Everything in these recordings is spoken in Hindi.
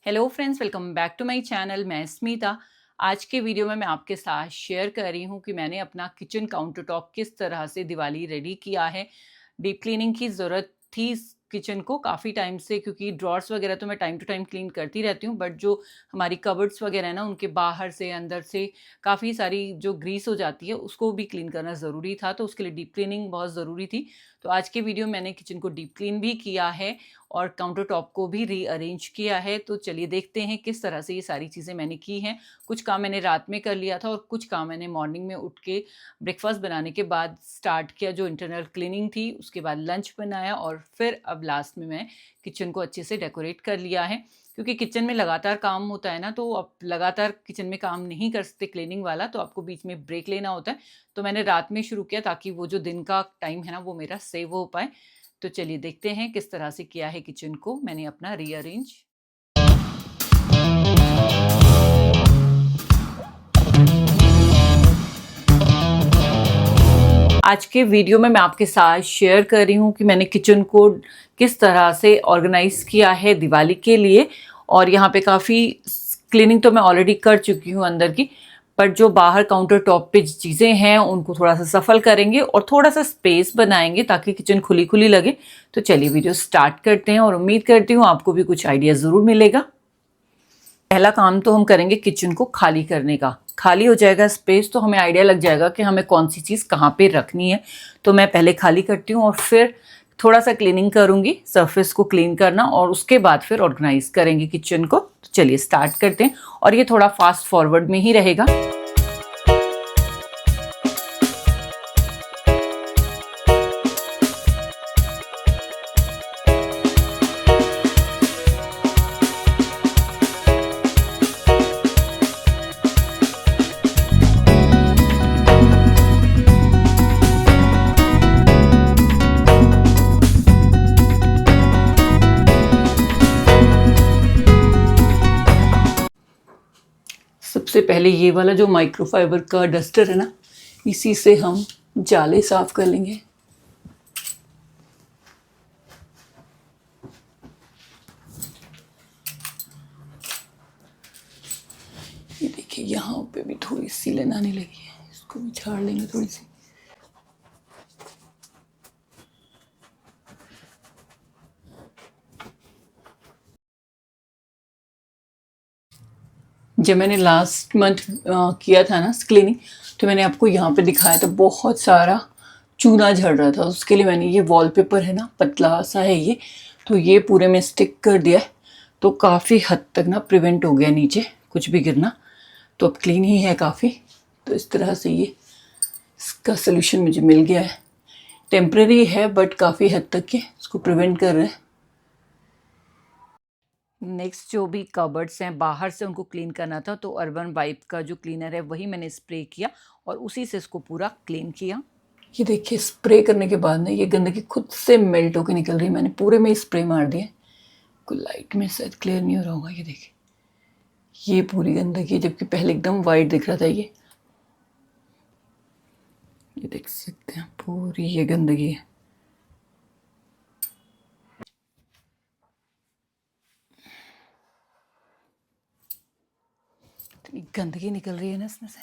Hello friends, welcome back to my channel. मैं स्मिता। आज के वीडियो में मैं आपके साथ शेयर कर रही हूँ कि मैंने अपना किचन काउंटर टॉप किस तरह से दिवाली रेडी किया है। डीप क्लीनिंग की ज़रूरत थी इस किचन को काफ़ी टाइम से, क्योंकि ड्रॉर्स वगैरह तो मैं टाइम टू टाइम क्लीन करती रहती हूँ, बट जो हमारी कबर्ड्स वगैरह है ना, उनके बाहर से अंदर से काफ़ी सारी जो ग्रीस हो जाती है उसको भी क्लीन करना ज़रूरी था, तो उसके लिए डीप क्लीनिंग बहुत ज़रूरी थी। तो आज के वीडियो में मैंने किचन को डीप क्लीन भी किया है और काउंटर टॉप को भी रीअरेंज किया है। तो चलिए देखते हैं किस तरह से ये सारी चीज़ें मैंने की हैं। कुछ काम मैंने रात में कर लिया था और कुछ काम मैंने मॉर्निंग में उठ के ब्रेकफास्ट बनाने के बाद स्टार्ट किया, जो इंटरनल क्लीनिंग थी। उसके बाद लंच बनाया और फिर अब लास्ट में मैं किचन को अच्छे से डेकोरेट कर लिया है, क्योंकि किचन में लगातार काम होता है ना, तो आप लगातार किचन में काम नहीं कर सकते क्लीनिंग वाला, तो आपको बीच में ब्रेक लेना होता है। तो मैंने रात में शुरू किया ताकि वो जो दिन का टाइम है ना, वो मेरा सेव हो पाए। तो चलिए देखते हैं किस तरह से किया है किचन को मैंने अपना रीअरेंज। आज के वीडियो में मैं आपके साथ शेयर कर रही हूँ कि मैंने किचन को किस तरह से ऑर्गेनाइज किया है दिवाली के लिए। और यहाँ पे काफ़ी क्लीनिंग तो मैं ऑलरेडी कर चुकी हूँ अंदर की, पर जो बाहर काउंटर टॉप पे चीज़ें हैं उनको थोड़ा सा सफल करेंगे और थोड़ा सा स्पेस बनाएंगे ताकि किचन खुली खुली लगे। तो चलिए वीडियो स्टार्ट करते हैं और उम्मीद करती हूँ आपको भी कुछ आइडिया ज़रूर मिलेगा। पहला काम तो हम करेंगे किचन को खाली करने का। खाली हो जाएगा स्पेस तो हमें आइडिया लग जाएगा कि हमें कौन सी चीज़ कहाँ पे रखनी है। तो मैं पहले खाली करती हूँ और फिर थोड़ा सा क्लीनिंग करूँगी, सरफेस को क्लीन करना, और उसके बाद फिर ऑर्गेनाइज करेंगे किचन को। तो चलिए स्टार्ट करते हैं और ये थोड़ा फास्ट फॉरवर्ड में ही रहेगा। सबसे पहले ये वाला जो माइक्रोफाइबर का डस्टर है ना, इसी से हम जाले साफ कर लेंगे। ये देखिए यहाँ पे भी थोड़ी सीलन आने लगी है, इसको भी झाड़ लेंगे थोड़ी सी। जब मैंने लास्ट मंथ किया था ना क्लीनिंग, तो मैंने आपको यहाँ पे दिखाया था बहुत सारा चूना झड़ रहा था। उसके लिए मैंने ये वॉलपेपर है ना, पतला सा है ये, तो ये पूरे में स्टिक कर दिया है। तो काफ़ी हद तक ना प्रिवेंट हो गया नीचे कुछ भी गिरना। तो अब क्लीन ही है काफ़ी। तो इस तरह से ये इसका सोल्यूशन मुझे मिल गया है। टेम्प्रेरी है बट काफ़ी हद तक के इसको प्रिवेंट कर रहे हैं। नेक्स्ट जो भी कबर्ड्स हैं बाहर से उनको क्लीन करना था, तो अर्बन वाइप का जो क्लीनर है वही मैंने स्प्रे किया और उसी से इसको पूरा क्लीन किया। ये देखिए स्प्रे करने के बाद ना ये गंदगी खुद से मेल्ट होकर निकल रही है। मैंने पूरे में स्प्रे मार दिया। कोई लाइट में शायद क्लियर नहीं हो रहा होगा। ये देखिए ये पूरी गंदगी, जबकि पहले एकदम वाइट दिख रहा था। ये देख सकते हैं पूरी ये गंदगी है। इतनी गंदगी निकल रही है ना इसमें से।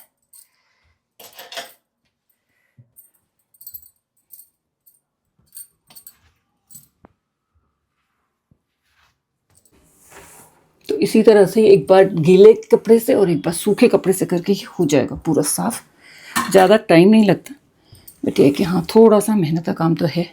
तो इसी तरह से एक बार गीले कपड़े से और एक बार सूखे कपड़े से करके हो जाएगा पूरा साफ। ज़्यादा टाइम नहीं लगता, बट ये कि हाँ थोड़ा सा मेहनत का काम तो है।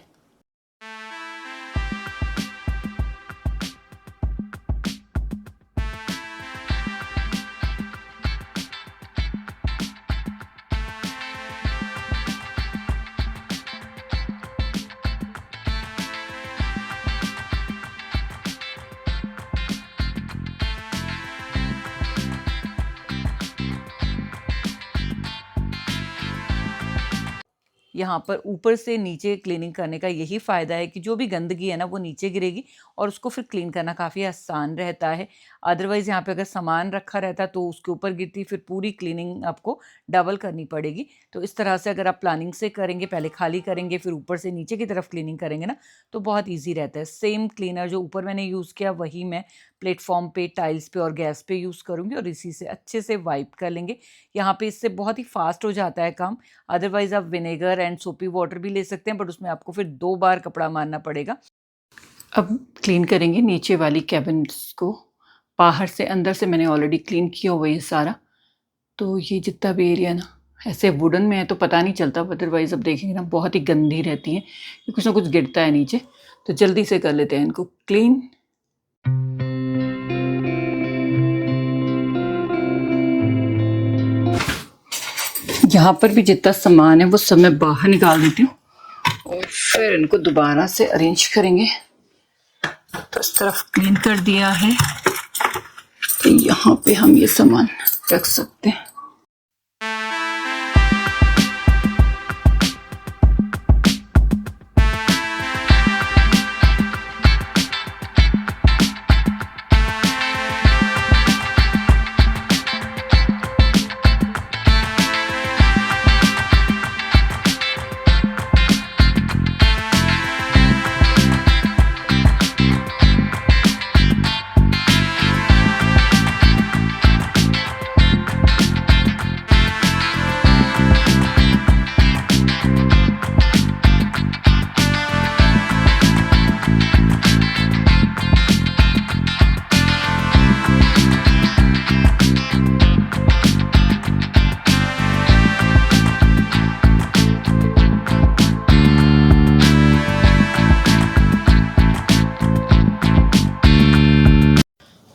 यहाँ पर ऊपर से नीचे क्लीनिंग करने का यही फ़ायदा है कि जो भी गंदगी है ना वो नीचे गिरेगी और उसको फिर क्लीन करना काफ़ी आसान रहता है। अदरवाइज़ यहाँ पे अगर सामान रखा रहता तो उसके ऊपर गिरती, फिर पूरी क्लीनिंग आपको डबल करनी पड़ेगी। तो इस तरह से अगर आप प्लानिंग से करेंगे, पहले खाली करेंगे फिर ऊपर से नीचे की तरफ क्लीनिंग करेंगे ना, तो बहुत ईजी रहता है। सेम क्लीनर जो ऊपर मैंने यूज़ किया वही मैं प्लेटफॉर्म पे, टाइल्स पे और गैस पे यूज़ करूँगी और इसी से अच्छे से वाइप कर लेंगे। यहाँ पे इससे बहुत ही फास्ट हो जाता है काम। अदरवाइज़ आप विनेगर एंड सोपी वाटर भी ले सकते हैं, बट उसमें आपको फिर 2 बार कपड़ा मारना पड़ेगा। अब क्लीन करेंगे नीचे वाली कैबिनेट्स को। बाहर से अंदर से मैंने ऑलरेडी क्लीन किया हुआ है सारा। तो ये जितना भी एरिया ना ऐसे वुडन में है तो पता नहीं चलता, अदरवाइज़ अब देखेंगे ना बहुत ही गंदी रहती है, कुछ ना कुछ गिरता है नीचे। तो जल्दी से कर लेते हैं इनको क्लीन। यहाँ पर भी जितना सामान है वो सब मैं बाहर निकाल देती हूँ और फिर इनको दोबारा से अरेंज करेंगे। तो इस तरफ क्लीन कर दिया है, तो यहाँ पे हम ये सामान रख सकते हैं।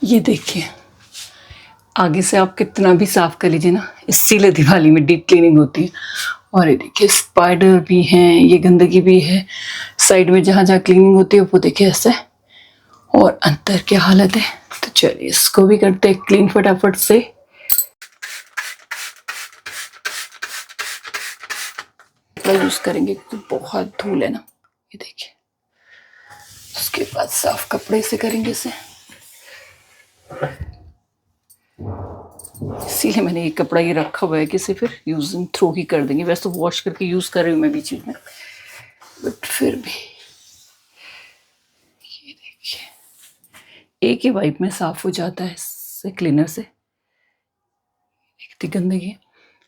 ये देखिए, आगे से आप कितना भी साफ कर लीजिए ना, इसीलिए दिवाली में डीप क्लीनिंग होती है। और ये देखिए स्पाइडर भी हैं, ये गंदगी भी है साइड में जहाँ जहाँ क्लीनिंग होती है वो देखिए ऐसे। और अंदर क्या हालत है। तो चलिए इसको भी करते हैं क्लीन फटाफट से। यूज करेंगे क्योंकि बहुत धूल है ना, ये देखिए। उसके बाद साफ कपड़े से करेंगे इसे, इसीलिए मैंने ये कपड़ा ये रखा हुआ है कि इसे फिर यूज एंड थ्रो ही कर देंगे। वैसे तो वॉश करके यूज कर रही हूँ मैं बीच में, बट फिर भी ये देखिए एक ही वाइप में साफ हो जाता है इससे, क्लीनर से। इतनी गंदगी।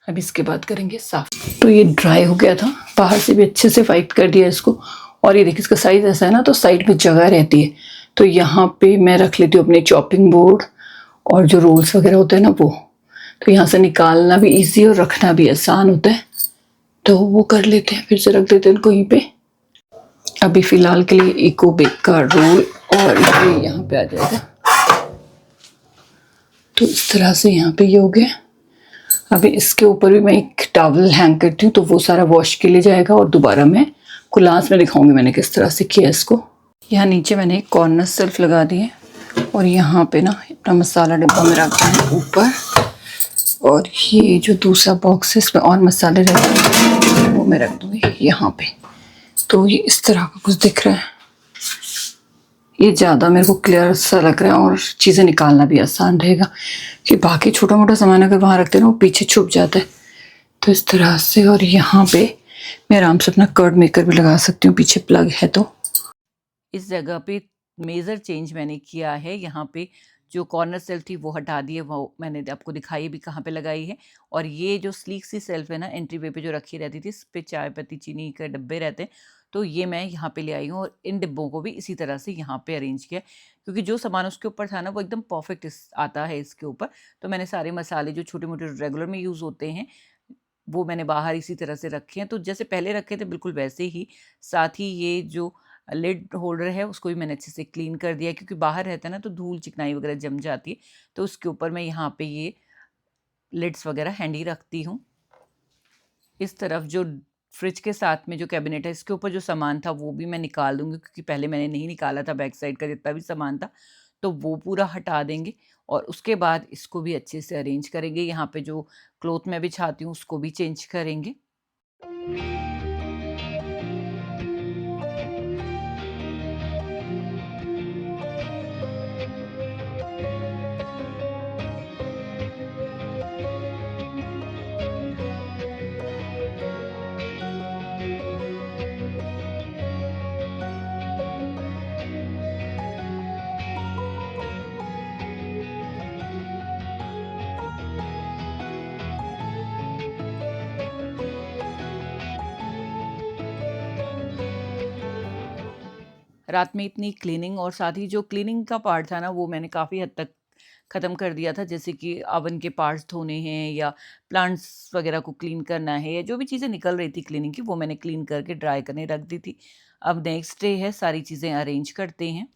अब इसके बाद करेंगे साफ। तो ये ड्राई हो गया था, बाहर से भी अच्छे से वाइप कर दिया इसको। और ये देखिए इसका साइज ऐसा है ना, तो साइड में जगह रहती है, तो यहाँ पे मैं रख लेती हूँ अपने चॉपिंग बोर्ड और जो रोल्स वगैरह होते हैं ना वो। तो यहाँ से निकालना भी इजी और रखना भी आसान होता है, तो वो कर लेते हैं। फिर से रख देते हैं इनको यहीं पे। अभी फ़िलहाल के लिए इको बेक का रोल और ये यहाँ पे आ जाएगा। तो इस तरह से यहाँ पे ये हो गया। अभी इसके ऊपर भी मैं एक टॉवल हैंग करती हूँ, तो वो सारा वॉश के लिए जाएगा और दोबारा मैं लास्ट में दिखाऊंगी मैंने किस तरह से किया इसको। यहाँ नीचे मैंने एक कॉर्नर सेल्फ लगा दी है और यहाँ पे ना अपना मसाला डिब्बा में रखा है ऊपर। और ये जो दूसरा बॉक्स है इसमें और मसाले रहते हैं वो मैं रख दूँगी यहाँ पे। तो ये इस तरह का कुछ दिख रहा है, ये ज़्यादा मेरे को क्लियर सा लग रहा है और चीज़ें निकालना भी आसान रहेगा कि बाकी छोटा मोटा सामान अगर वहाँ रखते हैं ना वो पीछे छुप जाता है। तो इस तरह से। और यहाँ पे मैं आराम से अपना कर्ड मेकर भी लगा सकती हूँ, पीछे प्लग है। तो इस जगह पे मेजर चेंज मैंने किया है, यहाँ पे जो कॉर्नर सेल्फ थी वो हटा दी है, वो मैंने आपको दिखाई भी कहाँ पे लगाई है। और ये जो स्लीक सी सेल्फ है ना एंट्री वे पे जो रखी रहती थी, इस पे चाय पत्ती चीनी के डब्बे रहते हैं, तो ये मैं यहाँ पे ले आई हूँ और इन डिब्बों को भी इसी तरह से यहाँ पे अरेंज किया, क्योंकि जो सामान उसके ऊपर था ना वो एकदम परफेक्ट आता है इसके ऊपर। तो मैंने सारे मसाले जो छोटे मोटे रेगुलर में यूज़ होते हैं वो मैंने बाहर इसी तरह से रखे हैं, तो जैसे पहले रखे थे बिल्कुल वैसे ही। साथ ही ये जो लिड होल्डर है उसको भी मैंने अच्छे से क्लीन कर दिया, क्योंकि बाहर रहता है ना तो धूल चिकनाई वगैरह जम जाती है, तो उसके ऊपर मैं यहाँ पे ये लिड्स वगैरह हैंडी रखती हूँ। इस तरफ जो फ्रिज के साथ में जो कैबिनेट है इसके ऊपर जो सामान था वो भी मैं निकाल दूंगी, क्योंकि पहले मैंने नहीं निकाला था बैक साइड का जितना भी सामान था, तो वो पूरा हटा देंगे। और उसके बाद इसको भी अच्छे से अरेंज करेंगे। यहाँ पे जो क्लॉथ मैं बिछाती हूँ उसको भी चेंज करेंगे। रात में इतनी क्लीनिंग और साथ ही जो क्लीनिंग का पार्ट था ना वो मैंने काफ़ी हद तक ख़त्म कर दिया था, जैसे कि ओवन के पार्ट्स धोने हैं या प्लांट्स वगैरह को क्लीन करना है या जो भी चीज़ें निकल रही थी क्लीनिंग की वो मैंने क्लीन करके ड्राई करने रख दी थी। अब नेक्स्ट डे है, सारी चीज़ें अरेंज करते हैं।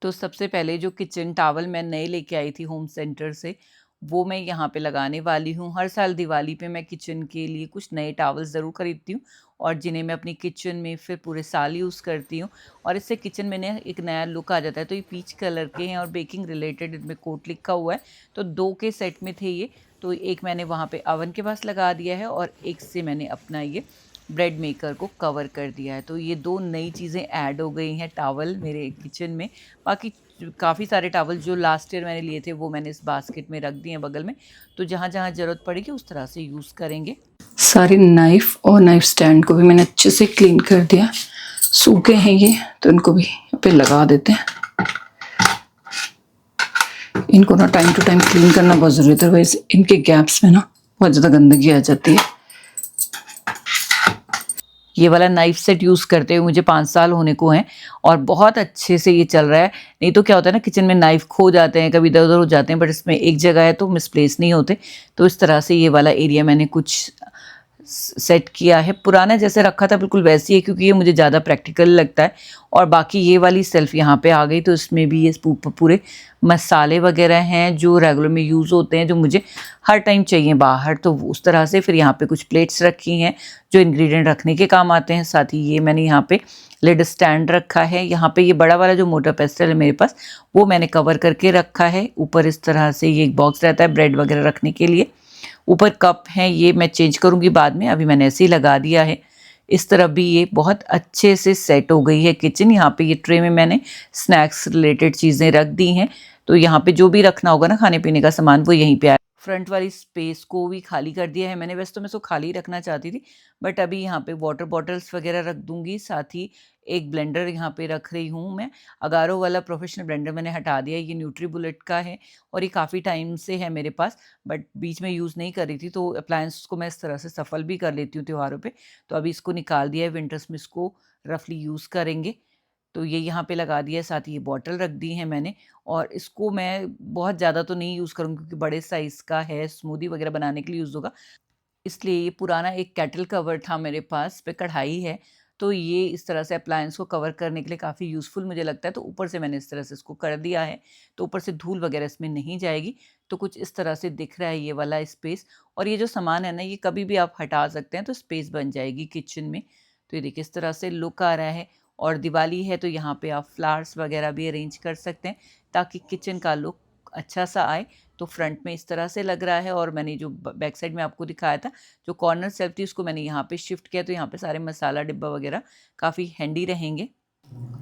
तो सबसे पहले जो किचन टॉवल मैं नए लेके आई थी होम सेंटर से, वो मैं यहाँ पे लगाने वाली हूँ। हर साल दिवाली पे मैं किचन के लिए कुछ नए टॉवल्स ज़रूर खरीदती हूँ और जिन्हें मैं अपनी किचन में फिर पूरे साल यूज़ करती हूँ और इससे किचन में ना एक नया लुक आ जाता है। तो ये पीच कलर के हैं और बेकिंग रिलेटेड इनमें कोट लिखा हुआ है, तो 2 के सेट में थे ये। तो एक मैंने वहाँ पे ओवन के पास लगा दिया है और एक से मैंने अपना ये ब्रेड मेकर को कवर कर दिया है। तो ये 2 नई चीज़ें ऐड हो गई हैं टॉवल मेरे किचन में। बाकी काफ़ी सारे टॉवल जो लास्ट ईयर मैंने लिए थे वो मैंने इस बास्केट में रख दिए हैं बगल में, तो जहाँ-जहाँ ज़रूरत पड़ेगी उस तरह से यूज़ करेंगे। सारे नाइफ़ और नाइफ़ स्टैंड को भी मैंने अच्छे से क्लीन कर दिया। सूखे हैं ये, तो इनको भी पे लगा देते हैं। इनको ना टाइम टू टाइम क्लीन करना बहुत ज़रूरी है, अदरवाइज़ इनके गैप्स में ना बहुत ज़्यादा गंदगी आ जाती है। ये वाला नाइफ सेट यूज़ करते हुए मुझे 5 साल होने को हैं और बहुत अच्छे से ये चल रहा है। नहीं तो क्या होता है ना, किचन में नाइफ खो जाते हैं, कभी इधर-उधर हो जाते हैं, बट इसमें एक जगह है तो मिसप्लेस नहीं होते। तो इस तरह से ये वाला एरिया मैंने कुछ सेट किया है। पुराना जैसे रखा था बिल्कुल वैसे ही है, क्योंकि ये मुझे ज़्यादा प्रैक्टिकल लगता है। और बाकी ये वाली सेल्फ़ यहाँ पे आ गई, तो इसमें भी ये पूरे मसाले वगैरह हैं जो रेगुलर में यूज़ होते हैं, जो मुझे हर टाइम चाहिए बाहर, तो उस तरह से। फिर यहाँ पे कुछ प्लेट्स रखी हैं जो इंग्रेडिएंट रखने के काम आते हैं। साथ ही ये मैंने यहाँ पे लिड स्टैंड रखा है। यहाँ पे ये बड़ा वाला जो मोटा पेस्टल है मेरे पास, वो मैंने कवर करके रखा है। ऊपर इस तरह से ये एक बॉक्स रहता है ब्रेड वगैरह रखने के लिए। ऊपर कप हैं, ये मैं चेंज करूँगी बाद में, अभी मैंने ऐसे ही लगा दिया है। इस तरफ भी ये बहुत अच्छे से सेट हो गई है किचन। यहाँ पे ये ट्रे में मैंने स्नैक्स रिलेटेड चीज़ें रख दी हैं, तो यहाँ पे जो भी रखना होगा ना खाने पीने का सामान वो यहीं पे आए। फ्रंट वाली स्पेस को भी खाली कर दिया है मैंने। वैसे तो मैं इसको खाली रखना चाहती थी, बट अभी यहाँ पे वाटर बॉटल्स वगैरह रख दूँगी। साथ ही एक ब्लेंडर यहाँ पे रख रही हूँ मैं। अगारो वाला प्रोफेशनल ब्लेंडर मैंने हटा दिया, ये न्यूट्रीबुलेट का है और ये काफ़ी टाइम से है मेरे पास, बट बीच में यूज़ नहीं कर रही थी, तो अप्लायंस को मैं इस तरह से सफल भी कर लेती हूँ त्योहारों पे। तो अभी इसको निकाल दिया है, विंटर्स में इसको रफली यूज़ करेंगे। तो ये यहाँ पे लगा दिया है, साथ ही ये बॉटल रख दी है मैंने। और इसको मैं बहुत ज़्यादा तो नहीं यूज़ करूँगी क्योंकि बड़े साइज़ का है, स्मूदी वगैरह बनाने के लिए यूज़ होगा। इसलिए ये पुराना एक केटल कवर था मेरे पास, पे कढ़ाई है, तो ये इस तरह से अप्लायंस को कवर करने के लिए काफ़ी यूज़फुल मुझे लगता है। तो ऊपर से मैंने इस तरह से इसको कर दिया है, तो ऊपर से धूल वगैरह इसमें नहीं जाएगी। तो कुछ इस तरह से दिख रहा है ये वाला स्पेस। और ये जो सामान है ना, ये कभी भी आप हटा सकते हैं, तो स्पेस बन जाएगी किचन में। तो ये देखिए इस तरह से लुक आ रहा है। और दिवाली है तो यहाँ पे आप फ्लावर्स वगैरह भी अरेंज कर सकते हैं ताकि किचन का लुक अच्छा सा आए। तो फ्रंट में इस तरह से लग रहा है और मैंने जो बैक साइड में आपको दिखाया था, जो कॉर्नर शेल्फ थी उसको मैंने यहाँ पे शिफ्ट किया, तो यहाँ पे सारे मसाला डिब्बा वगैरह काफ़ी हैंडी रहेंगे।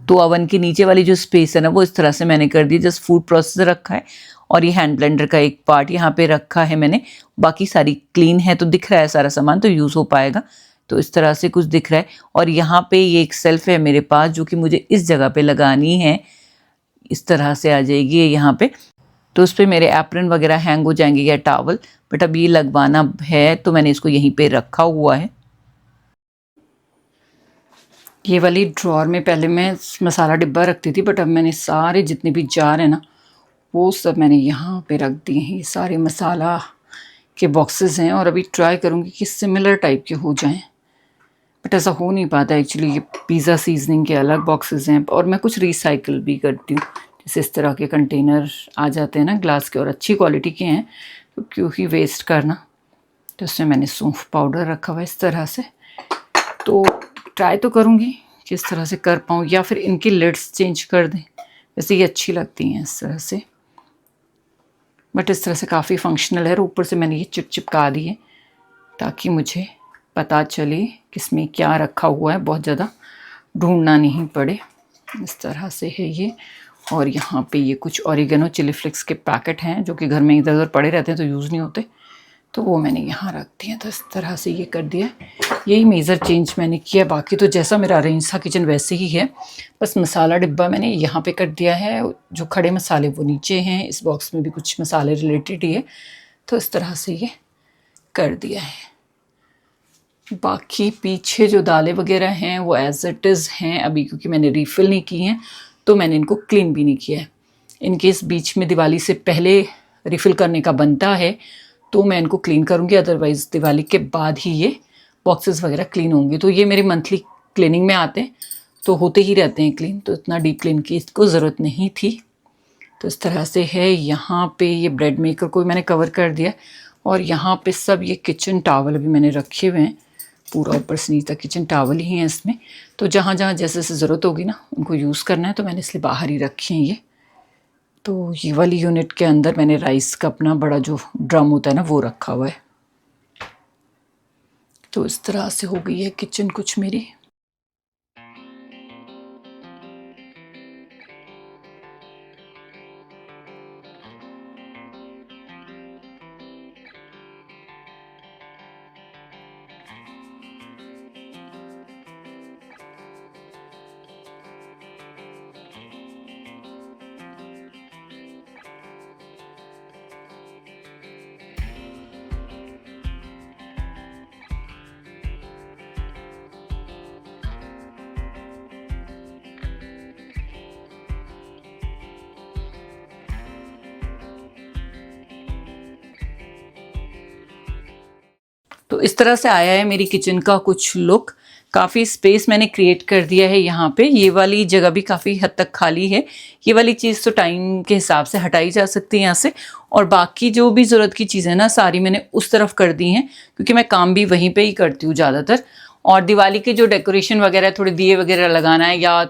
तो ओवन के नीचे वाली जो स्पेस है ना, वो इस तरह से मैंने कर दी। जस्ट फूड प्रोसेसर रखा है और ये हैंड ब्लेंडर का एक पार्ट यहाँ पे रखा है मैंने। बाकी सारी क्लीन है, तो दिख रहा है सारा सामान, तो यूज़ हो पाएगा। तो इस तरह से कुछ दिख रहा है। और यहाँ पे ये एक सेल्फ है मेरे पास जो कि मुझे इस जगह पे लगानी है। इस तरह से आ जाएगी ये यहाँ पे, तो उस पर मेरे एप्रन वगैरह हैंग हो जाएंगे या टॉवल। बट अब ये लगवाना है तो मैंने इसको यहीं पे रखा हुआ है। ये वाली ड्रॉर में पहले मैं मसाला डिब्बा रखती थी, बट अब मैंने सारे जितने भी जार हैं ना, वो सब मैंने यहाँ पे रख दिए हैं। ये सारे मसाला के बॉक्सेस हैं और अभी ट्राई करूँगी कि सिमिलर टाइप के हो जाएं, बट ऐसा हो नहीं पाता एक्चुअली। ये पिज़्ज़ा सीजनिंग के अलग बॉक्सेस हैं और मैं कुछ रिसाइकिल भी करती हूँ। जैसे इस तरह के कंटेनर आ जाते हैं ना ग्लास के, और अच्छी क्वालिटी के हैं, तो क्यों ही वेस्ट करना। तो इसमें मैंने सौंफ पाउडर रखा हुआ है इस तरह से। तो ट्राई तो करूँगी कि इस तरह से कर पाऊँ, या फिर इनकी लिड्स चेंज कर दें। वैसे ये अच्छी लगती हैं इस तरह से, बट इस तरह से काफ़ी फंक्शनल है। और ऊपर से मैंने ये चिपका दिए ताकि मुझे पता चले किसमें क्या रखा हुआ है, बहुत ज़्यादा ढूंढना नहीं पड़े। इस तरह से है ये। और यहाँ पे ये कुछ ऑरिगेनो चिली फ्लेक्स के पैकेट हैं जो कि घर में इधर उधर पड़े रहते हैं तो यूज़ नहीं होते, तो वो मैंने यहाँ रख दिया। तो इस तरह से ये कर दिया। यही मेजर चेंज मैंने किया, बाकी तो जैसा मेरा अरेंज था किचन वैसे ही है। बस मसाला डिब्बा मैंने यहाँ पे कर दिया है, जो खड़े मसाले वो नीचे हैं। इस बॉक्स में भी कुछ मसाले रिलेटेड ही है, तो इस तरह से ये कर दिया है। बाकी पीछे जो दालें वगैरह हैं वो एज इट इज़ हैं अभी, क्योंकि मैंने रीफ़िल नहीं की हैं तो मैंने इनको क्लीन भी नहीं किया है। इनकेस बीच में दिवाली से पहले रिफ़िल करने का बनता है तो मैं इनको क्लीन करूँगी, अदरवाइज़ दिवाली के बाद ही ये बॉक्सेस वगैरह क्लीन होंगे। तो ये मेरी मंथली क्लीनिंग में आते हैं तो होते ही रहते हैं क्लीन, तो इतना डीप क्लीन की इसको ज़रूरत नहीं थी। तो इस तरह से है। यहाँ पे ये ब्रेड मेकर को भी मैंने कवर कर दिया और यहाँ पे सब ये किचन टावल भी मैंने रखे हुए हैं, पूरा ऊपर से नीचे तक किचन टावल ही हैं इसमें। तो जहाँ जहाँ जैसे जैसे ज़रूरत होगी ना उनको यूज़ करना है तो मैंने इसलिए बाहर ही रखे हैं ये। तो ये वाली यूनिट के अंदर मैंने राइस का अपना बड़ा जो ड्रम होता है ना वो रखा हुआ है। तो इस तरह से हो गई है किचन कुछ मेरी। तो इस तरह से आया है मेरी किचन का कुछ लुक। काफ़ी स्पेस मैंने क्रिएट कर दिया है यहाँ पे। ये वाली जगह भी काफ़ी हद तक खाली है। ये वाली चीज़ तो टाइम के हिसाब से हटाई जा सकती है यहाँ से, और बाकी जो भी ज़रूरत की चीज़ें ना सारी मैंने उस तरफ कर दी हैं, क्योंकि मैं काम भी वहीं पे ही करती हूँ ज़्यादातर। और दिवाली के जो डेकोरेशन वगैरह, थोड़े दिए वगैरह लगाना है या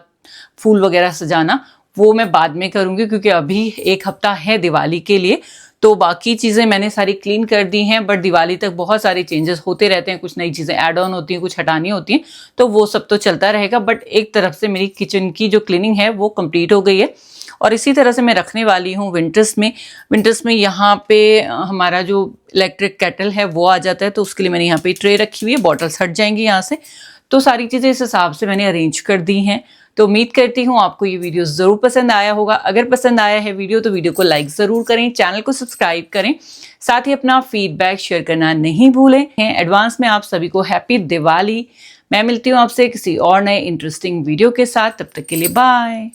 फूल वगैरह सजाना, वो मैं बाद में करूँगी, क्योंकि अभी एक हफ्ता है दिवाली के लिए। तो बाकी चीज़ें मैंने सारी क्लीन कर दी हैं, बट दिवाली तक बहुत सारे चेंजेस होते रहते हैं, कुछ नई चीज़ें ऐड ऑन होती हैं, कुछ हटानी होती हैं, तो वो सब तो चलता रहेगा। बट एक तरफ से मेरी किचन की जो क्लीनिंग है वो कंप्लीट हो गई है। और इसी तरह से मैं रखने वाली हूँ विंटर्स में यहाँ पे हमारा जो इलेक्ट्रिक केटल है वो आ जाता है, तो उसके लिए मैंने यहाँ पे ट्रे रखी हुई है, बॉटल्स हट जाएंगी यहाँ से। तो सारी चीज़ें इस हिसाब से मैंने अरेंज कर दी हैं। तो उम्मीद करती हूँ आपको ये वीडियो ज़रूर पसंद आया होगा। अगर पसंद आया है वीडियो तो वीडियो को लाइक ज़रूर करें, चैनल को सब्सक्राइब करें, साथ ही अपना फीडबैक शेयर करना नहीं भूलें। एडवांस में आप सभी को हैप्पी दिवाली। मैं मिलती हूँ आपसे किसी और नए इंटरेस्टिंग वीडियो के साथ, तब तक के लिए बाय।